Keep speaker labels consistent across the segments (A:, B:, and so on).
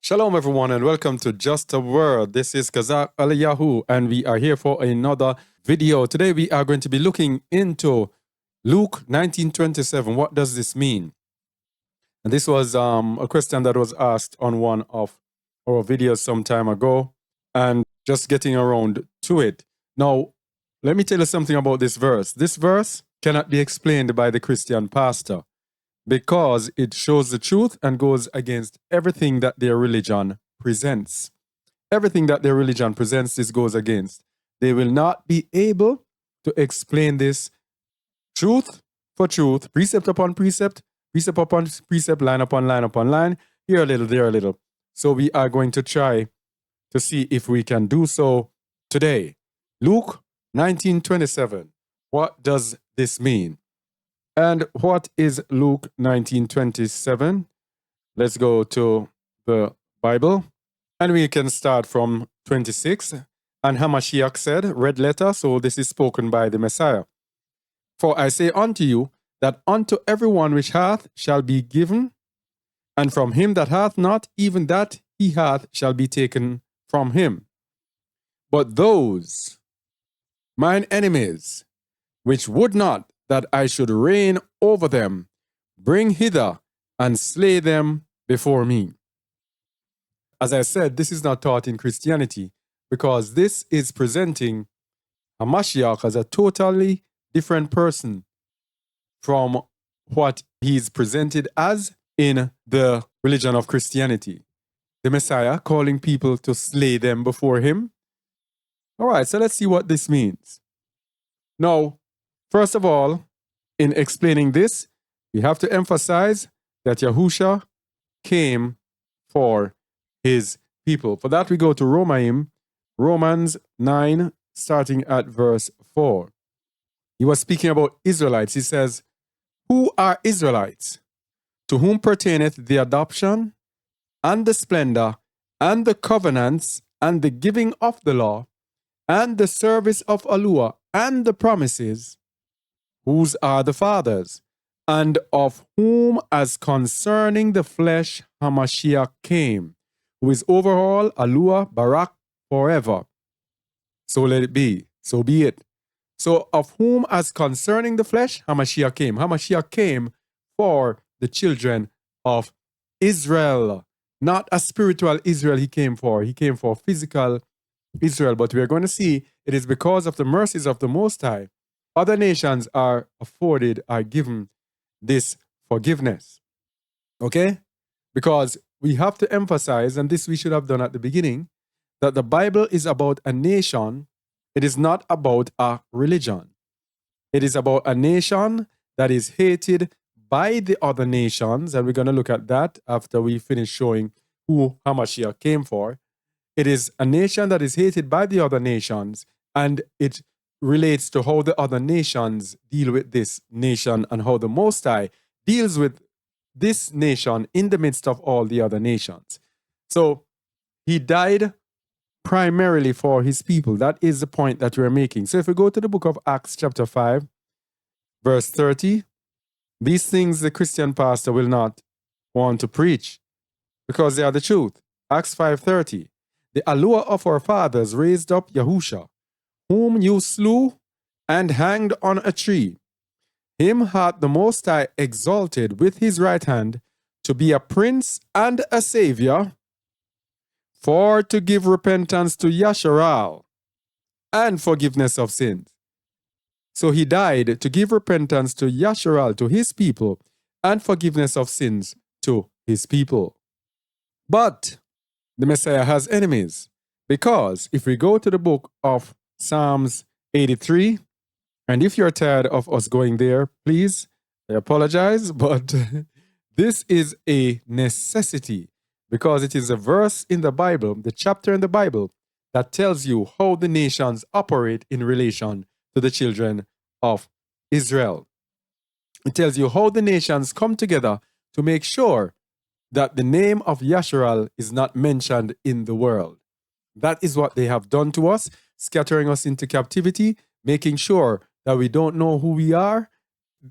A: Shalom, everyone, and welcome to Just a Word. This is Kazak Aliyahu, and we are here for another video. Today, we are going to be looking into Luke 19:27. What does this mean? And this was a question that was asked on one of our videos some time ago, and just getting around to it. Now, let me tell you something about this verse. This verse cannot be explained by the Christian pastor, because it shows the truth and goes against everything that their religion presents. Everything that their religion presents, this goes against. They will not be able to explain this truth for truth, precept upon precept, line upon line upon line, here a little, there a little. So we are going to try to see if we can do so today. Luke 19:27. What does this mean? And what is Luke 19:27? Let's go to the Bible, and we can start from 26. And Hamashiach said, red letter, so this is spoken by the Messiah. For I say unto you, that unto everyone which hath shall be given, and from him that hath not, even that he hath shall be taken from him. But those, mine enemies, which would not that I should reign over them, bring hither and slay them before me. As I said, this is not taught in Christianity, because this is presenting a Mashiach as a totally different person from what he's presented as in the religion of Christianity. The Messiah calling people to slay them before him. All right, so let's see what this means. Now, first of all, in explaining this, we have to emphasize that Yahusha came for his people. For that, we go to Romans 9, starting at verse 4. He was speaking about Israelites. He says, who are Israelites? To whom pertaineth the adoption, and the splendor, and the covenants, and the giving of the law, and the service of Alua, and the promises, whose are the fathers, and of whom as concerning the flesh Hamashiach came, who is over all, Alua, Barak, forever. So let it be, so be it. So of whom as concerning the flesh Hamashiach came. Hamashiach came for the children of Israel, not a spiritual Israel he came for. He came for physical Israel, but we are going to see it is because of the mercies of the Most High. Other nations are given this forgiveness. Okay? Because we have to emphasize, and this we should have done at the beginning, that the Bible is about a nation. It is not about a religion. It is about a nation that is hated by the other nations, and we're going to look at that after we finish showing who Hamashiach came for. It is a nation that is hated by the other nations, and it relates to how the other nations deal with this nation and how the Most High deals with this nation in the midst of all the other nations. So he died primarily for his people. That is the point that we're making. So if we go to the book of Acts chapter 5, verse 30, these things the Christian pastor will not want to preach because they are the truth. Acts 5:30, the Alua of our fathers raised up Yahusha, whom you slew and hanged on a tree. Him hath the Most High exalted with his right hand to be a prince and a savior, for to give repentance to Yasharal and forgiveness of sins. So he died to give repentance to Yasharal, to his people, and forgiveness of sins to his people. But the Messiah has enemies, because if we go to the book of Psalms 83, and if you're tired of us going there, please, I apologize, but this is a necessity, because it is a verse in the Bible, the chapter in the Bible, that tells you how the nations operate in relation to the children of Israel. It tells you how the nations come together to make sure that the name of Yasharal is not mentioned in the world. That is what they have done to us, scattering us into captivity, making sure that we don't know who we are,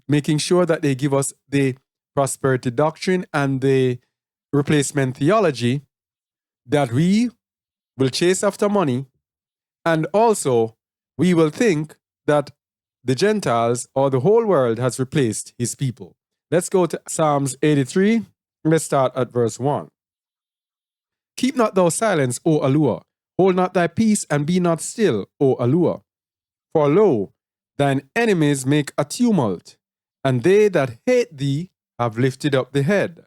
A: making sure that they give us the prosperity doctrine and the replacement theology that we will chase after money, and also we will think that the Gentiles or the whole world has replaced his people. Let's go to Psalms 83. Let's start at verse 1. Keep not thou silence, O Allure. Hold not thy peace, and be not still, O Allure. For lo, thine enemies make a tumult, and they that hate thee have lifted up the head.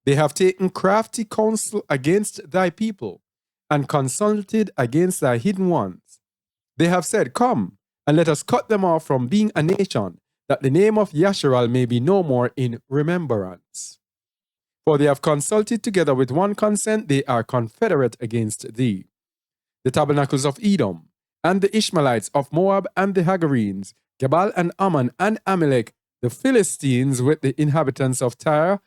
A: They have taken crafty counsel against thy people, and consulted against thy hidden ones. They have said, Come, and let us cut them off from being a nation, that the name of Yasharal may be no more in remembrance. For they have consulted together with one consent, they are confederate against thee. The tabernacles of Edom, and the Ishmaelites of Moab, and the Hagarenes, Gebal and Ammon and Amalek, the Philistines with the inhabitants of Tyre,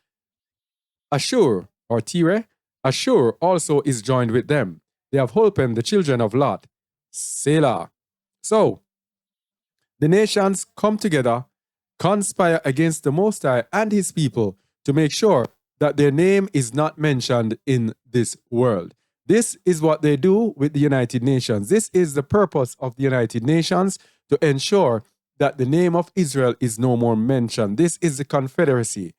A: Ashur, or Tyre, Ashur also is joined with them. They have holpen the children of Lot. Selah. So, the nations come together, conspire against the Most High and his people to make sure that their name is not mentioned in this world. This is what they do with the United Nations. This is the purpose of the United Nations, to ensure that the name of Israel is no more mentioned. This is the Confederacy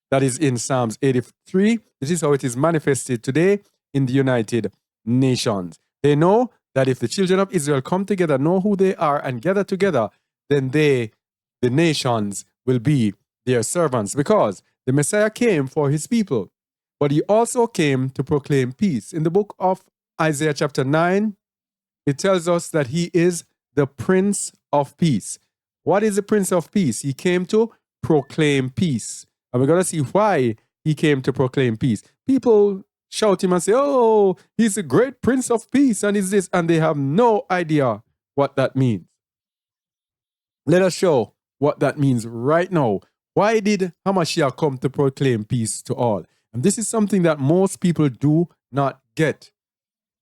A: that is in Psalms 83. This is how it is manifested today in the United Nations. They know that if the children of Israel come together, know who they are, and gather together, then the nations, will be their servants, because the Messiah came for his people, but he also came to proclaim peace. In the book of Isaiah chapter 9, it tells us that he is the Prince of Peace. What is the Prince of Peace? He came to proclaim peace. And we're going to see why he came to proclaim peace. People shout him and say, oh, he's a great Prince of Peace, and is this, and they have no idea what that means. Let us show what that means right now. Why did Hamashiach come to proclaim peace to all? And this is something that most people do not get.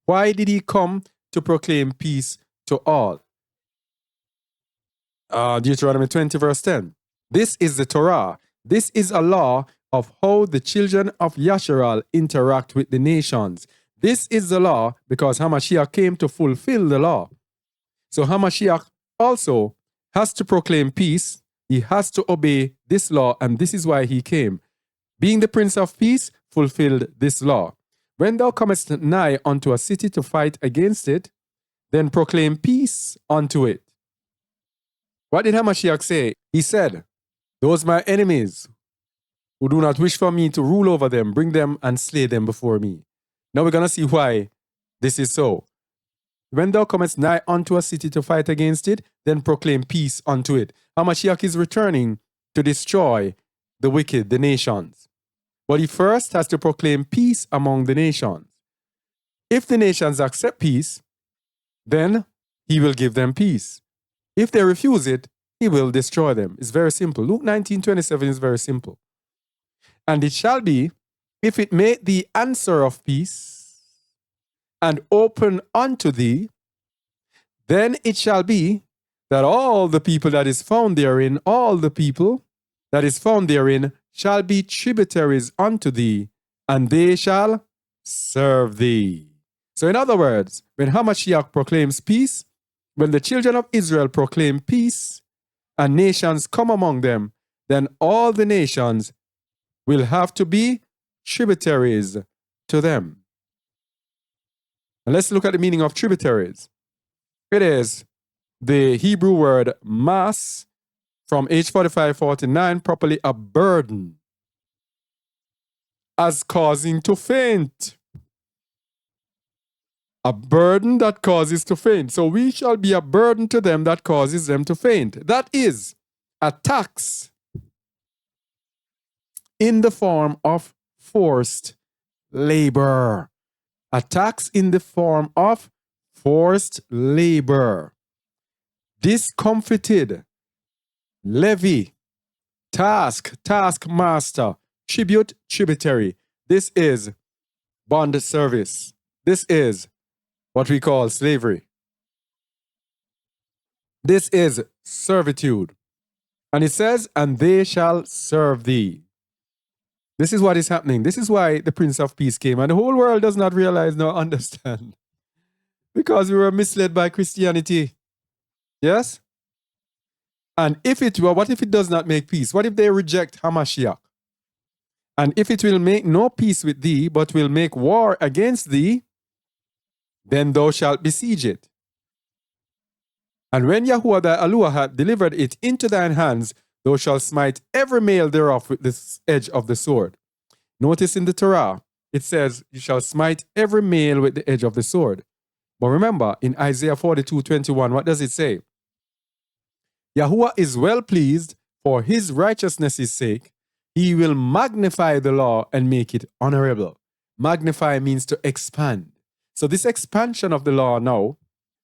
A: Why did he come to proclaim peace to all? Deuteronomy 20 verse 10. This is the Torah. This is a law of how the children of Yasharal interact with the nations. This is the law because Hamashiach came to fulfill the law. So Hamashiach also has to proclaim peace. He has to obey this law, and this is why he came. Being the Prince of Peace, fulfilled this law. When thou comest nigh unto a city to fight against it, then proclaim peace unto it. What did Hamashiach say? He said, those my enemies who do not wish for me to rule over them, bring them and slay them before me. Now we're going to see why this is so. When thou comest nigh unto a city to fight against it, then proclaim peace unto it. Hamashiach is returning to destroy the wicked, the nations. But he first has to proclaim peace among the nations. If the nations accept peace, then he will give them peace. If they refuse it, he will destroy them. It's very simple. Luke 19:27 is very simple. And it shall be, if it make thee answer of peace, and open unto thee, then it shall be that all the people that is found therein, all the people that is found therein shall be tributaries unto thee, and they shall serve thee. So in other words, when Hamashiach proclaims peace, when the children of Israel proclaim peace, and nations come among them, then all the nations will have to be tributaries to them. And let's look at the meaning of tributaries. It is the Hebrew word mas, from H4549, properly a burden, as causing to faint. A burden that causes to faint. So we shall be a burden to them that causes them to faint. That is a tax in the form of forced labor. A tax in the form of forced labor. Discomfited, levy, taskmaster, tribute, tributary. This is bond service. This is what we call slavery. This is servitude. And it says, and they shall serve thee. This is what is happening. This is why the Prince of Peace came. And the whole world does not realize nor understand. Because we were misled by Christianity. Yes? And if it were, what if it does not make peace? What if they reject Hamashiach? And if it will make no peace with thee, but will make war against thee, then thou shalt besiege it. And when Yahuwah thy Elohim hath delivered it into thine hands, thou shalt smite every male thereof with the edge of the sword. Notice in the Torah, it says, you shall smite every male with the edge of the sword. But remember, in Isaiah 42:21, what does it say? Yahuwah is well pleased for his righteousness' sake. He will magnify the law and make it honorable. Magnify means to expand. So this expansion of the law now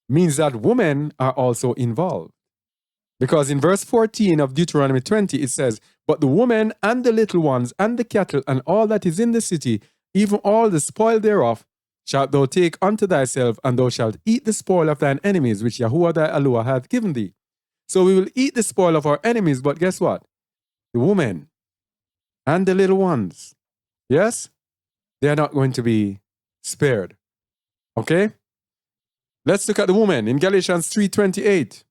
A: means that women are also involved. Because in verse 14 of Deuteronomy 20, it says, but the woman and the little ones and the cattle and all that is in the city, even all the spoil thereof, shalt thou take unto thyself, and thou shalt eat the spoil of thine enemies, which Yahuwah thy Elohim hath given thee. So we will eat the spoil of our enemies, but guess what? The women and the little ones, yes, they are not going to be spared. Okay? Let's look at the woman in Galatians 3:28.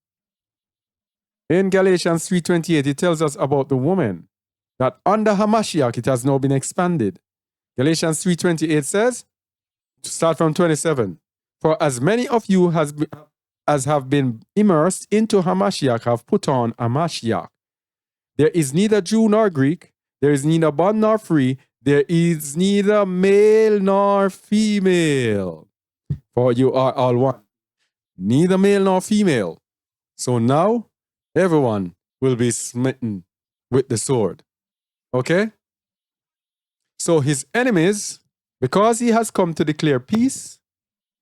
A: In Galatians 3:28, it tells us about the woman, that under Hamashiach it has now been expanded. Galatians 3:28 says, start from 27, for as many of you as have been immersed into Hamashiach have put on Hamashiach. There is neither Jew nor Greek, there is neither bond nor free, there is neither male nor female, for you are all one. Neither male nor female. So now, everyone will be smitten with the sword. Okay? So his enemies, because he has come to declare peace,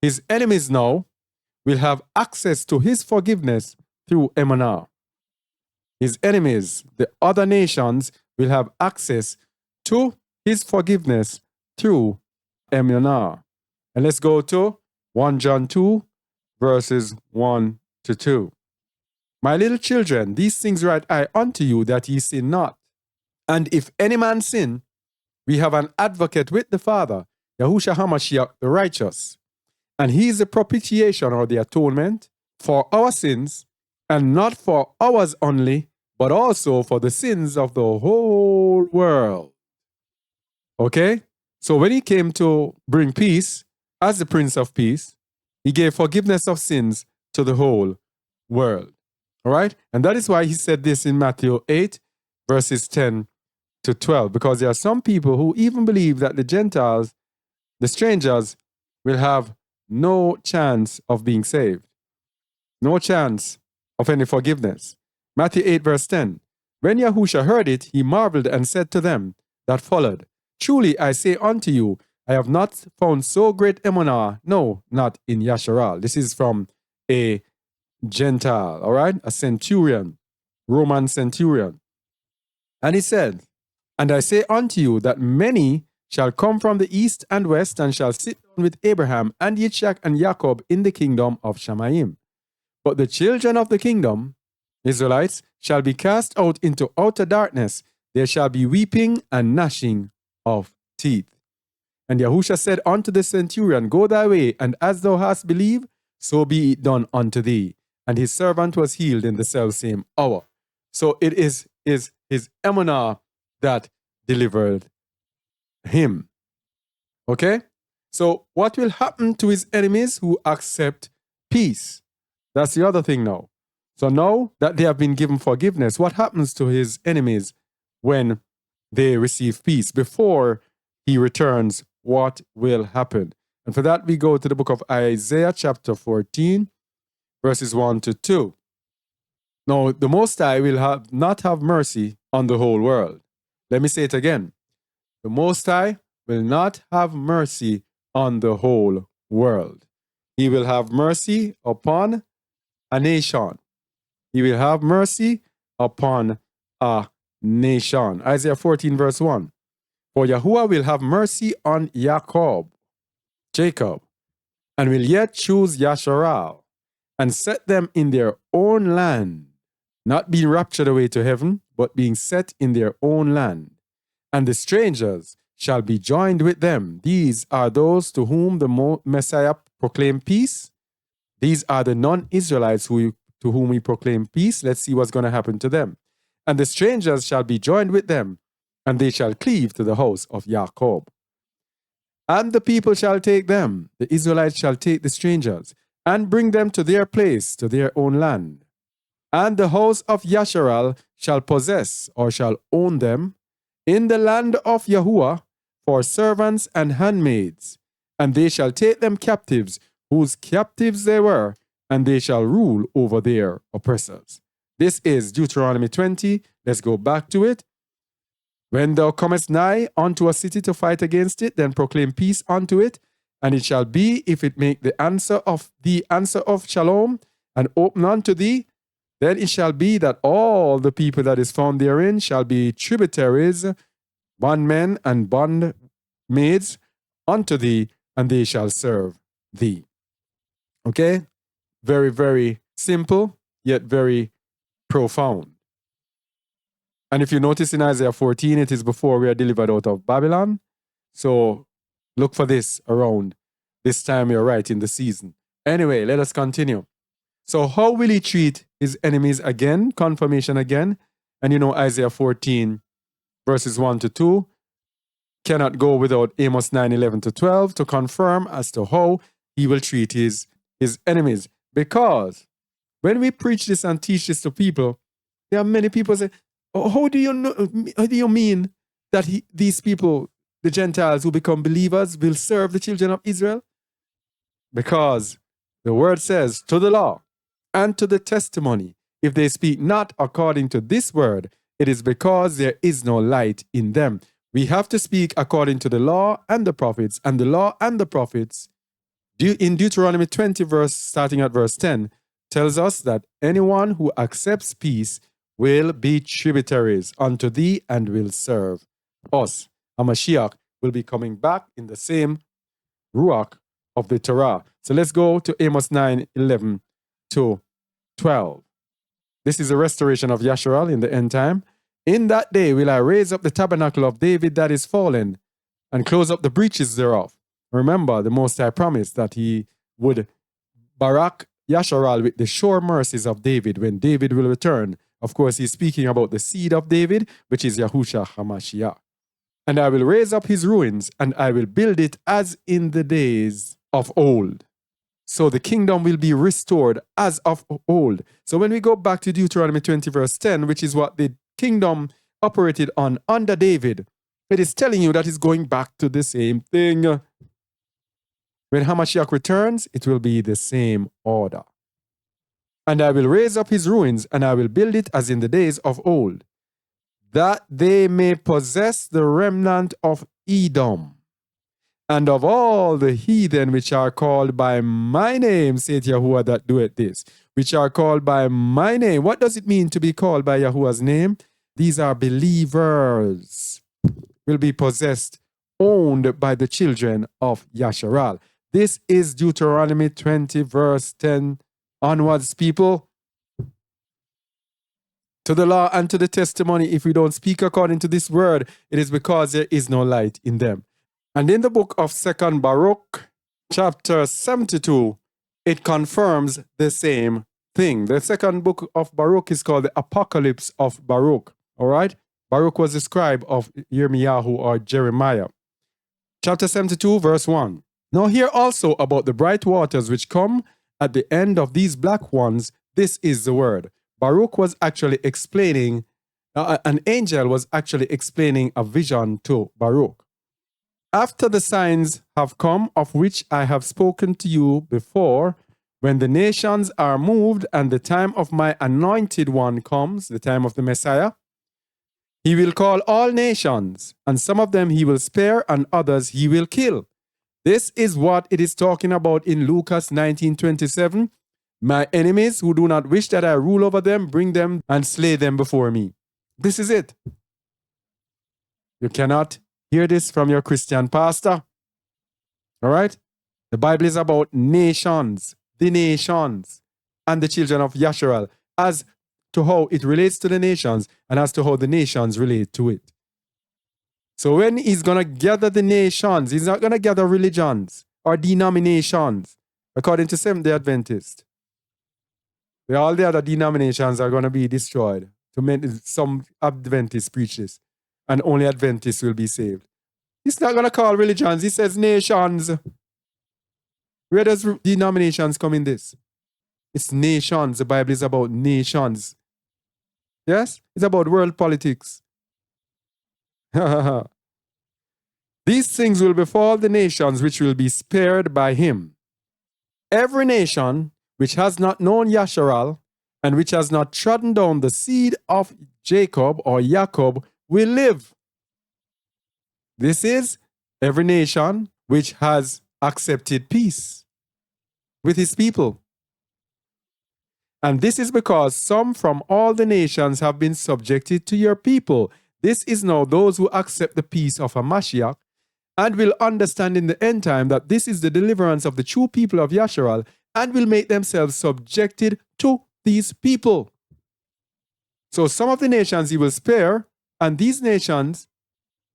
A: his enemies now will have access to his forgiveness through Emunah. His enemies, the other nations, will have access to his forgiveness through Emunah. And let's go to 1 John 2, verses 1 to 2. My little children, these things write I unto you, that ye sin not. And if any man sin, we have an advocate with the Father, Yahushua HaMashiach, the righteous. And he is the propitiation or the atonement for our sins, and not for ours only, but also for the sins of the whole world. Okay? So when he came to bring peace, as the Prince of Peace, he gave forgiveness of sins to the whole world. All right? And that is why he said this in Matthew 8, verses 10 to 12, because there are some people who even believe that the Gentiles, the strangers, will have no chance of being saved. No chance of any forgiveness. Matthew 8, verse 10. When Yahusha heard it, he marveled and said to them that followed, truly I say unto you, I have not found so great emunah, no, not in Yasharal. This is from a Gentile, all right? A centurion, Roman centurion. And he said, and I say unto you that many shall come from the east and west, and shall sit down with Abraham and Yitzchak and Jacob in the kingdom of Shamayim. But the children of the kingdom, Israelites, shall be cast out into outer darkness. There shall be weeping and gnashing of teeth. And Yahusha said unto the centurion, go thy way, and as thou hast believed, so be it done unto thee. And his servant was healed in the selfsame hour. So it is his emunah that delivered him. Okay? So what will happen to his enemies who accept peace? That's the other thing now. So now that they have been given forgiveness, what happens to his enemies when they receive peace? Before he returns, what will happen? And for that, we go to the book of Isaiah chapter 14, verses 1 to 2. Now, the Most High will not have mercy on the whole world. Let me say it again. The Most High will not have mercy on the whole world. He will have mercy upon a nation. He will have mercy upon a nation. Isaiah 14, verse 1. For Yahuwah will have mercy on Jacob, and will yet choose Yasharal, and set them in their own land, not being raptured away to heaven, but being set in their own land. and the strangers shall be joined with them. These are those to whom the Messiah proclaimed peace. These are the non-Israelites to whom we proclaim peace. Let's see what's going to happen to them. And the strangers shall be joined with them, and they shall cleave to the house of Jacob. And the people shall take them, the Israelites shall take the strangers, and bring them to their place, to their own land. And the house of Yasharal shall possess, or shall own them, in the land of Yahuwah, for servants and handmaids. And they shall take them captives, whose captives they were, and they shall rule over their oppressors. This is Deuteronomy 20. Let's go back to it. When thou comest nigh unto a city to fight against it, then proclaim peace unto it. And it shall be, if it make the answer of shalom, and open unto thee, then it shall be that all the people that is found therein shall be tributaries, bondmen and bondmaids unto thee, and they shall serve thee. Okay? Very, very simple, yet very profound. And if you notice in Isaiah 14, it is before we are delivered out of Babylon. So look for this around this time you're right in the season. Anyway, let us continue. So how will he treat his enemies again? Confirmation again. And you know Isaiah 14, verses 1 to 2, cannot go without Amos 9, 11 to 12 to confirm as to how he will treat his enemies. Because when we preach this and teach this to people, there are many people say, oh, how do you mean that these people, the Gentiles who become believers, will serve the children of Israel? Because the word says, to the law and to the testimony, if they speak not according to this word, it is because there is no light in them. We have to speak according to the law and the prophets, and the law and the prophets, in Deuteronomy 20, starting at verse 10, tells us that anyone who accepts peace will be tributaries unto thee and will serve us. A Mashiach will be coming back in the same ruach of the Torah. So let's go to Amos 9, 11 to 12. This is a restoration of Yasharal in the end time. In that day will I raise up the tabernacle of David that is fallen, and close up the breaches thereof. Remember, the Most High promised that he would barak Yasharal with the sure mercies of David when David will return. Of course, he's speaking about the seed of David, which is Yahushua HaMashiach. And I will raise up his ruins, and I will build it as in the days of old. So the kingdom will be restored as of old. So when we go back to Deuteronomy 20, verse 10, which is what the kingdom operated on under David, it is telling you that it's going back to the same thing. When HaMashiach returns, it will be the same order. And I will raise up his ruins, and I will build it as in the days of old, that they may possess the remnant of Edom, and of all the heathen which are called by my name, saith Yahuwah that doeth this, which are called by my name. What does it mean to be called by Yahuwah's name? These are believers, will be possessed, owned by the children of Yasharal. This is Deuteronomy 20, verse 10 onwards, people. To the law and to the testimony, if we don't speak according to this word, it is because there is no light in them. And in the book of 2nd Baruch, chapter 72, it confirms the same thing. The second book of Baruch is called the Apocalypse of Baruch. All right? Baruch was the scribe of Yirmiyahu or Jeremiah. Chapter 72, verse 1. Now hear also about the bright waters which come at the end of these black ones. This is the word. Baruch was actually explaining, an angel was actually explaining a vision to Baruch. After the signs have come, of which I have spoken to you before, when the nations are moved and the time of my anointed one comes, the time of the Messiah, he will call all nations, and some of them he will spare, and others he will kill. This is what it is talking about in Lucas 19:27. My enemies who do not wish that I rule over them, bring them and slay them before me. This is it. You cannot hear this from your Christian pastor. All right? The Bible is about nations, the nations, and the children of Yasharal, as to how it relates to the nations and as to how the nations relate to it. So when he's going to gather the nations, he's not going to gather religions or denominations, according to Seventh-day Adventists. All the other denominations are going to be destroyed. Some Adventists preach this, and only Adventists will be saved. He's not going to call religions. He says nations. Where does denominations come in this? It's nations. The Bible is about nations. Yes? It's about world politics. These things will befall the nations which will be spared by him. Every nation which has not known Yasharal and which has not trodden down the seed of Jacob or Jacob will live. This is every nation which has accepted peace with his people. And this is because some from all the nations have been subjected to your people. This is now those who accept the peace of Hamashiach and will understand in the end time that this is the deliverance of the true people of Yasharal and will make themselves subjected to these people. So some of the nations he will spare, and these nations,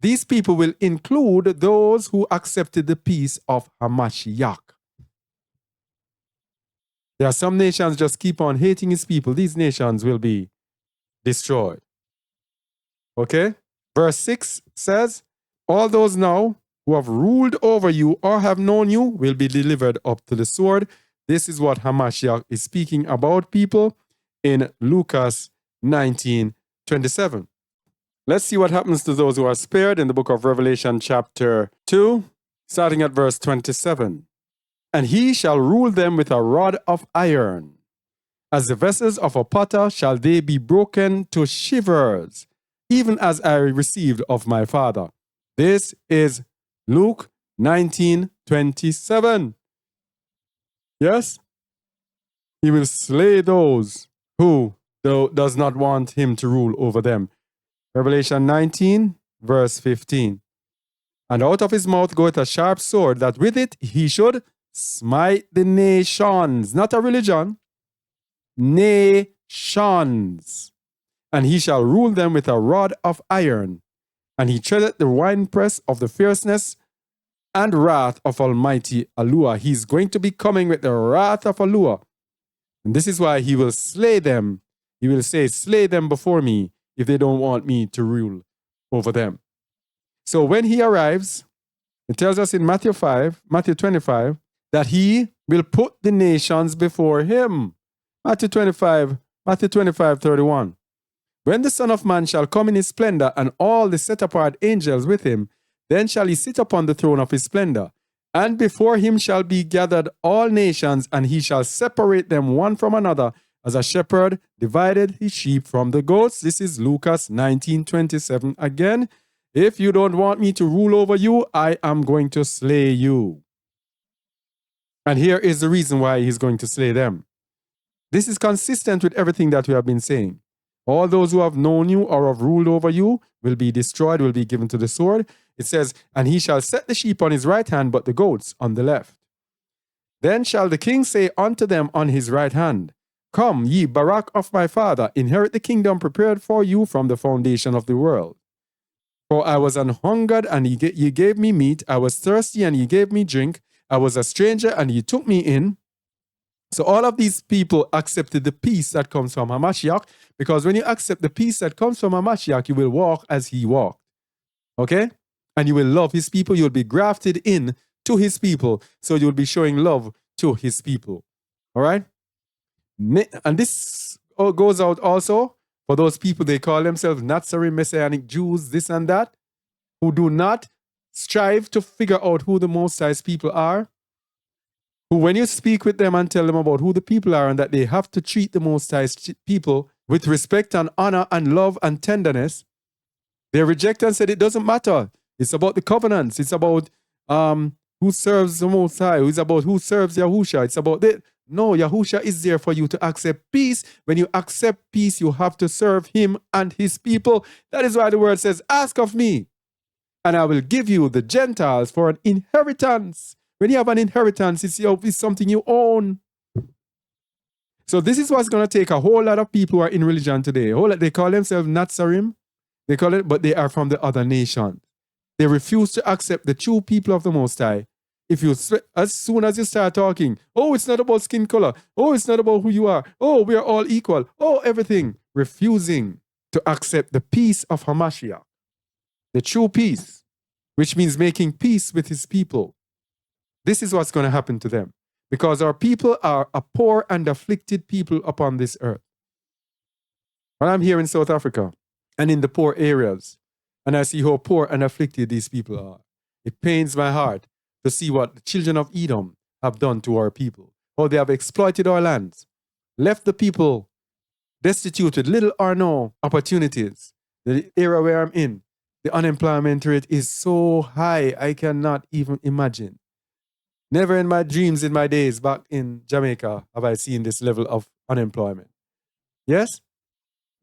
A: these people will include those who accepted the peace of Hamashiach. There are some nations just keep on hating his people. These nations will be destroyed. Okay? Verse 6 says, all those now who have ruled over you or have known you will be delivered up to the sword. This is what Hamashiach is speaking about people in Lucas 19:27. Let's see what happens to those who are spared in the book of Revelation chapter 2, starting at verse 27. And he shall rule them with a rod of iron. As the vessels of a potter shall they be broken to shivers, even as I received of my Father. This is Luke 19:27. Yes? He will slay those who does not want him to rule over them. Revelation 19, verse 15. And out of his mouth goeth a sharp sword, that with it he should smite the nations. Not a religion. Nations. And he shall rule them with a rod of iron. And he treadeth the winepress of the fierceness and wrath of Almighty Allua. He's going to be coming with the wrath of Allua. And this is why he will slay them. He will say, slay them before me if they don't want me to rule over them. So when he arrives, it tells us in Matthew 25, that he will put the nations before him. Matthew 25:31. When the Son of Man shall come in his splendor, and all the set apart angels with him, then shall he sit upon the throne of his splendor. And before him shall be gathered all nations, and he shall separate them one from another, as a shepherd divided his sheep from the goats. This is Lucas 19:27 again. If you don't want me to rule over you, I am going to slay you. And here is the reason why he's going to slay them. This is consistent with everything that we have been saying. All those who have known you or have ruled over you will be destroyed, will be given to the sword. It says, and he shall set the sheep on his right hand, but the goats on the left. Then shall the king say unto them on his right hand, come, ye Barak of my father, inherit the kingdom prepared for you from the foundation of the world. For I was an hungered, and ye gave me meat. I was thirsty, and ye gave me drink. I was a stranger, and ye took me in. So all of these people accepted the peace that comes from Hamashiach, because when you accept the peace that comes from Hamashiach, you will walk as he walked. Okay? And you will love his people. You will be grafted in to his people. So you will be showing love to his people. All right? And this goes out also for those people, they call themselves Nazarene Messianic Jews, this and that, who do not strive to figure out who the Most High's people are. Who, when you speak with them and tell them about who the people are and that they have to treat the Most High's people with respect and honor and love and tenderness, they reject and said it doesn't matter. It's about the covenants. It's about who serves the Most High. It's about who serves Yahusha. It's about it. No, Yahusha is there for you to accept peace. When you accept peace, you have to serve him and his people. That is why the word says, ask of me, and I will give you the Gentiles for an inheritance. When you have an inheritance, it's something you own. So this is what's going to take a whole lot of people who are in religion today. They call themselves Nazarene. They call it, but they are from the other nation. They refuse to accept the true people of the Most High. As soon as you start talking, oh, it's not about skin color. Oh, it's not about who you are. Oh, we are all equal. Oh, everything. Refusing to accept the peace of Hamashiach, the true peace, which means making peace with his people. This is what's going to happen to them, because our people are a poor and afflicted people upon this earth. When I'm here in South Africa and in the poor areas, and I see how poor and afflicted these people are, it pains my heart to see what the children of Edom have done to our people, how they have exploited our lands, left the people destitute with little or no opportunities. The area where I'm in, the unemployment rate is so high, I cannot even imagine. Never in my dreams, in my days back in Jamaica, have I seen this level of unemployment. Yes?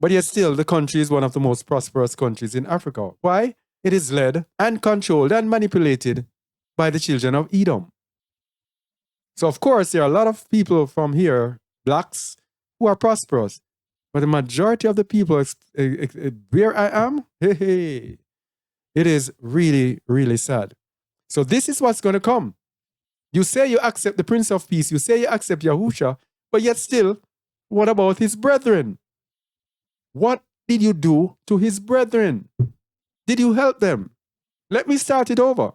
A: But yet still, the country is one of the most prosperous countries in Africa. Why? It is led and controlled and manipulated by the children of Edom. So, of course, there are a lot of people from here, blacks, who are prosperous. But the majority of the people where I am, it is really, really sad. So this is what's going to come. You say you accept the Prince of Peace, you say you accept Yahusha, but yet still, what about his brethren? What did you do to his brethren? Did you help them? Let me start it over.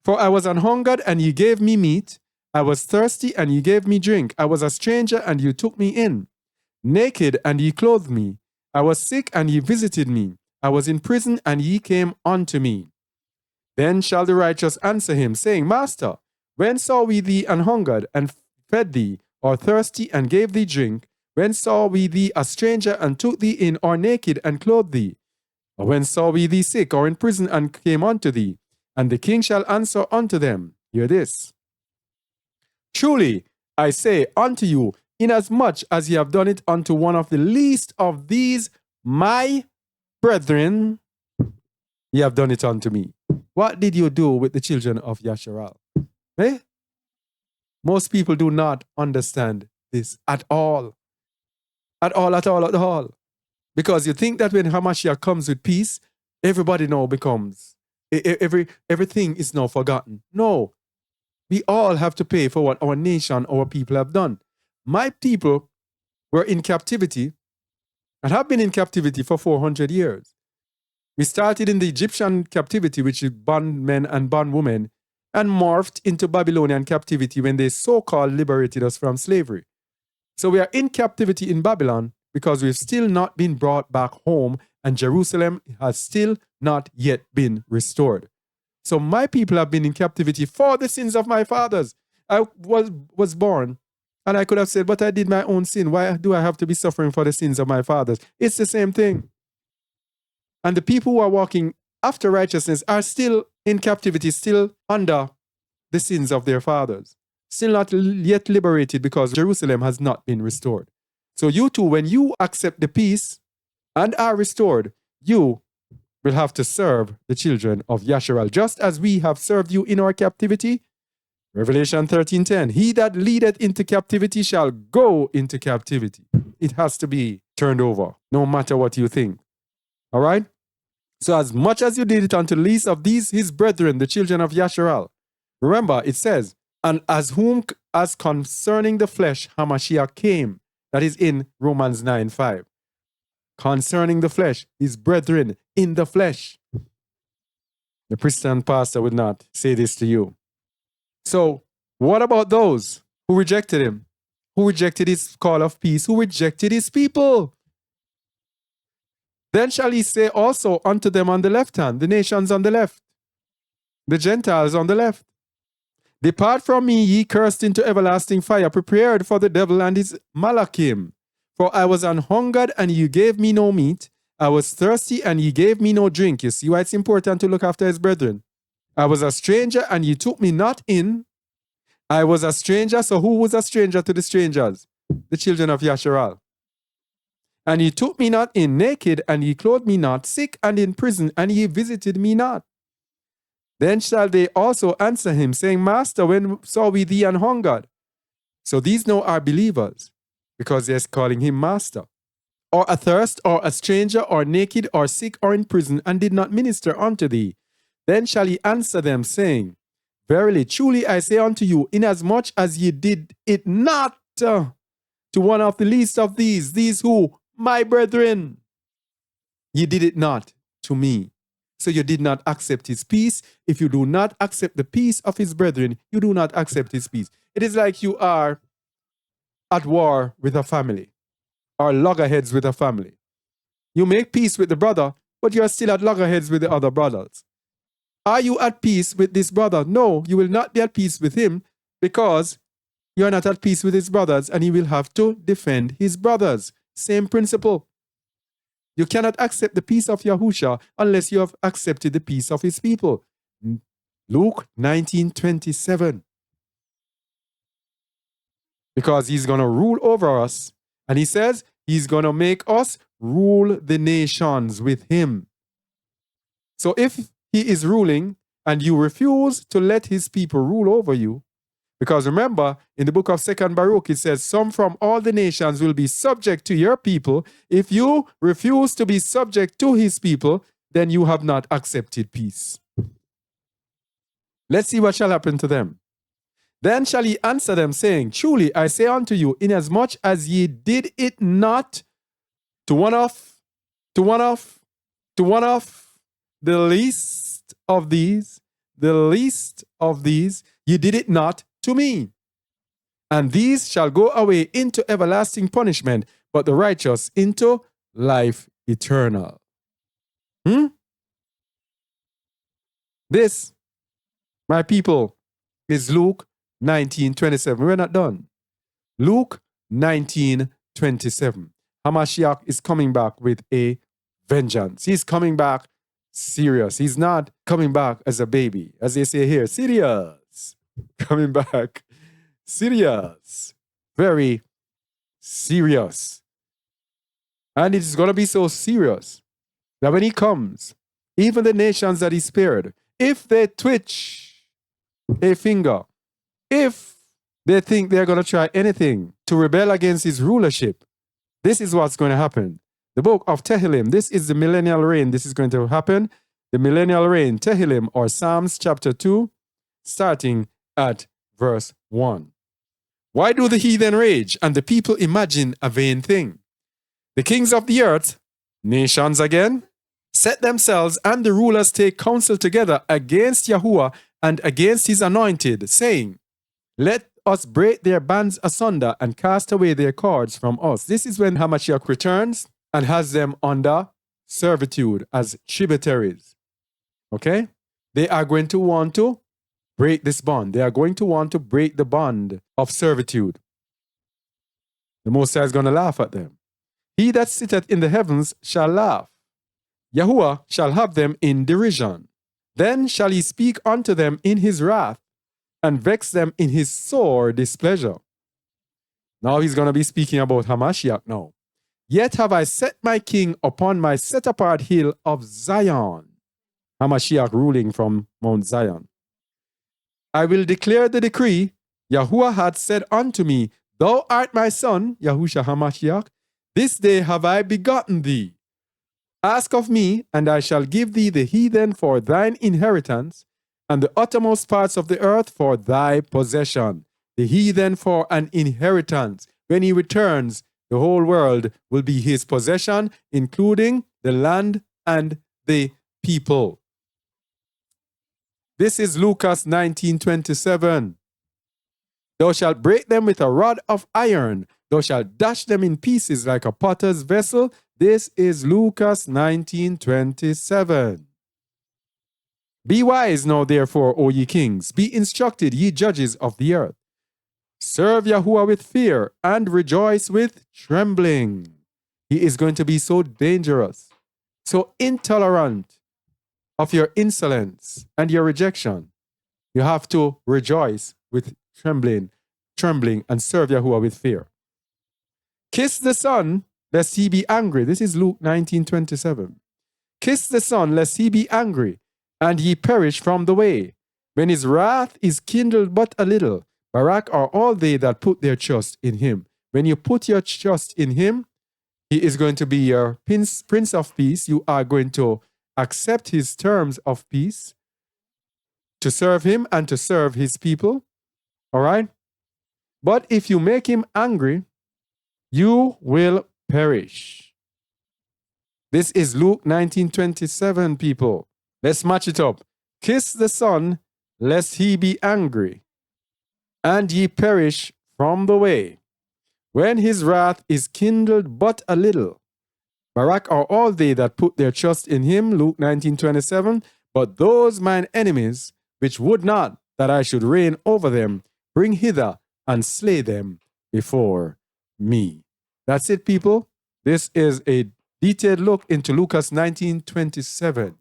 A: For I was an hungered, and you gave me meat. I was thirsty, and you gave me drink. I was a stranger, and you took me in. Naked, and ye clothed me. I was sick, and ye visited me. I was in prison, and ye came unto me. Then shall the righteous answer him, saying, Master, when saw we thee an hungered, and fed thee, or thirsty, and gave thee drink? When saw we thee a stranger, and took thee in, or naked, and clothed thee? Or when saw we thee sick, or in prison, and came unto thee? And the king shall answer unto them, hear this. Truly, I say unto you, inasmuch as ye have done it unto one of the least of these my brethren, ye have done it unto me. What did you do with the children of Yasharal? Eh? Most people do not understand this at all. At all. Because you think that when Hamashiach comes with peace, everybody now becomes, everything is now forgotten. No. We all have to pay for what our nation, our people have done. My people were in captivity and have been in captivity for 400 years. We started in the Egyptian captivity, which is bondmen and bondwomen, and morphed into Babylonian captivity when they so-called liberated us from slavery. So we are in captivity in Babylon because we've still not been brought back home, and Jerusalem has still not yet been restored. So my people have been in captivity for the sins of my fathers. I was born, and I could have said, but I did my own sin. Why do I have to be suffering for the sins of my fathers? It's the same thing. And the people who are walking after righteousness are still in captivity, still under the sins of their fathers, still not yet liberated because Jerusalem has not been restored. So you too, when you accept the peace and are restored, you will have to serve the children of Yasharal, just as we have served you in our captivity. Revelation 13:10, he that leadeth into captivity shall go into captivity. It has to be turned over, no matter what you think. All right? So as much as you did it unto the least of these his brethren, the children of Yasharal, remember it says, and as concerning the flesh Hamashiach came, that is in Romans 9:5. Concerning the flesh, his brethren in the flesh. The Christian pastor would not say this to you. So, what about those who rejected him? Who rejected his call of peace? Who rejected his people? Then shall he say also unto them on the left hand, the nations on the left, the Gentiles on the left, depart from me, ye cursed, into everlasting fire, prepared for the devil and his malachim. For I was an hungered, and you gave me no meat. I was thirsty, and ye gave me no drink. You see why it's important to look after his brethren. I was a stranger, and ye took me not in. I was a stranger, so who was a stranger to the strangers? The children of Yasharal. And ye took me not in, naked, and ye clothed me not, sick and in prison, and ye visited me not. Then shall they also answer him, saying, Master, when saw we thee an hungered? So these now are believers, because they're calling him Master. Or athirst, or a stranger, or naked, or sick, or in prison, and did not minister unto thee. Then shall he answer them, saying, Verily, truly I say unto you, inasmuch as ye did it not to one of the least of these who, my brethren, ye did it not to me. So you did not accept his peace. If you do not accept the peace of his brethren, you do not accept his peace. It is like you are at war with a family, or loggerheads with a family. You make peace with the brother, but you are still at loggerheads with the other brothers. Are you at peace with this brother? No, you will not be at peace with him, because you are not at peace with his brothers, and he will have to defend his brothers. Same principle. You cannot accept the peace of Yahusha unless you have accepted the peace of his people. Luke 19:27. Because he's going to rule over us. And he says he's going to make us rule the nations with him. So if he is ruling and you refuse to let his people rule over you, because remember, in the book of 2nd Baruch, it says, some from all the nations will be subject to your people. If you refuse to be subject to his people, then you have not accepted peace. Let's see what shall happen to them. Then shall he answer them, saying, Truly I say unto you, inasmuch as ye did it not to one of the least of these, ye did it not to me. And these shall go away into everlasting punishment, but the righteous into life eternal. This, my people, is Luke 19:27. We're not done. Luke 19:27. Hamashiach is coming back with a vengeance. He's coming back serious. He's not coming back as a baby. As they say here, serious. Coming back serious. Very serious. And it's going to be so serious that when he comes, even the nations that he spared, if they twitch a finger, if they think they're going to try anything to rebel against his rulership, this is what's going to happen. The book of Tehillim, this is the millennial reign. This is going to happen. The millennial reign, Tehillim, or Psalms chapter 2, starting at verse 1. Why do the heathen rage and the people imagine a vain thing? The kings of the earth, nations again, set themselves, and the rulers take counsel together against Yahuwah and against his anointed, saying, Let us break their bands asunder and cast away their cords from us. This is when Hamashiach returns and has them under servitude as tributaries. Okay? They are going to want to break this bond. They are going to want to break the bond of servitude. The Most High is going to laugh at them. He that sitteth in the heavens shall laugh. Yahuwah shall have them in derision. Then shall he speak unto them in his wrath, and vex them in his sore displeasure. Now he's going to be speaking about Hamashiach now. Yet have I set my king upon my set-apart hill of Zion. Hamashiach ruling from Mount Zion. I will declare the decree. Yahuwah had said unto me, Thou art my son, Yahusha Hamashiach. This day have I begotten thee. Ask of me, and I shall give thee the heathen for thine inheritance, and the uttermost parts of the earth for thy possession. The heathen for an inheritance. When he returns, the whole world will be his possession, including the land and the people. This is Lucas 19:27. Thou shalt break them with a rod of iron. Thou shalt dash them in pieces like a potter's vessel. This is Lucas 19:27. Be wise now, therefore, O ye kings. Be instructed, ye judges of the earth. Serve Yahuwah with fear and rejoice with trembling. He is going to be so dangerous, so intolerant of your insolence and your rejection. You have to rejoice with trembling, and serve Yahuwah with fear. Kiss the Son, lest he be angry. This is Luke 19:27. Kiss the Son, lest he be angry, and ye perish from the way. When his wrath is kindled but a little, Barak are all they that put their trust in him. When you put your trust in him, he is going to be your Prince of Peace. You are going to accept his terms of peace. to serve him and to serve his people. All right? But if you make him angry, you will perish. This is Luke 19:27, people. Let's match it up. Kiss the Son, lest he be angry, and ye perish from the way, when his wrath is kindled but a little. Barak are all they that put their trust in him, Luke 19:27. But those mine enemies, which would not that I should reign over them, bring hither and slay them before me. That's it, people. This is a detailed look into Lucas 19:27.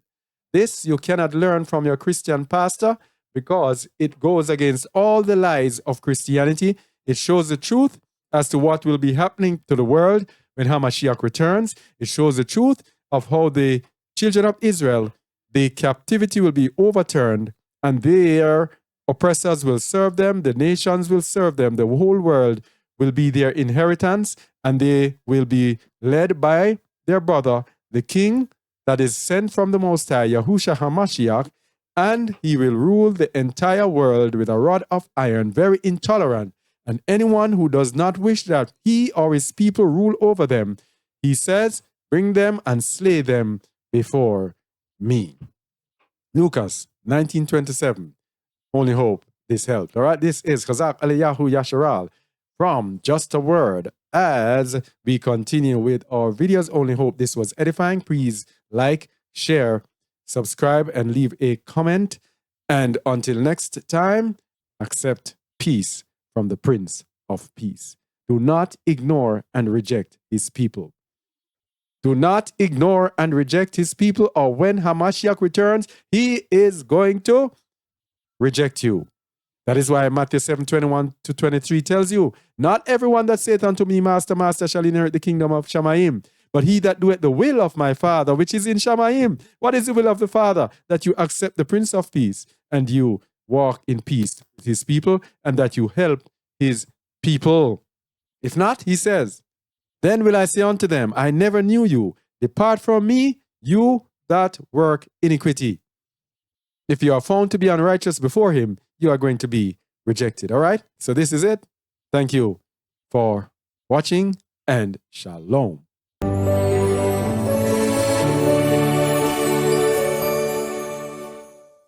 A: This you cannot learn from your Christian pastor because it goes against all the lies of Christianity. It shows the truth as to what will be happening to the world when Hamashiach returns. It shows the truth of how the children of Israel, the captivity will be overturned and their oppressors will serve them, the nations will serve them, the whole world will be their inheritance, and they will be led by their brother, the king that is sent from the Most High, Yahushua HaMashiach, and he will rule the entire world with a rod of iron, very intolerant. And anyone who does not wish that he or his people rule over them, he says, bring them and slay them before me. Lucas 19:27. Only hope this helped. All right, this is Chazak Eliyahu Yasharal from Just a Word. As we continue with our videos, only hope this was edifying. Please like, share, subscribe, and leave a comment. And until next time, accept peace from the Prince of Peace. Do not ignore and reject his people. Do not ignore and reject his people, or when Hamashiach returns, he is going to reject you. That is why Matthew 7:21-23 tells you, not everyone that saith unto me, Master, Master, shall inherit the kingdom of Shamayim, but he that doeth the will of my Father, which is in Shamayim. What is the will of the Father? That you accept the Prince of Peace, and you walk in peace with his people, and that you help his people. If not, he says, then will I say unto them, I never knew you. Depart from me, you that work iniquity. If you are found to be unrighteous before him, you are going to be rejected. All right? So this is it. Thank you for watching, and shalom.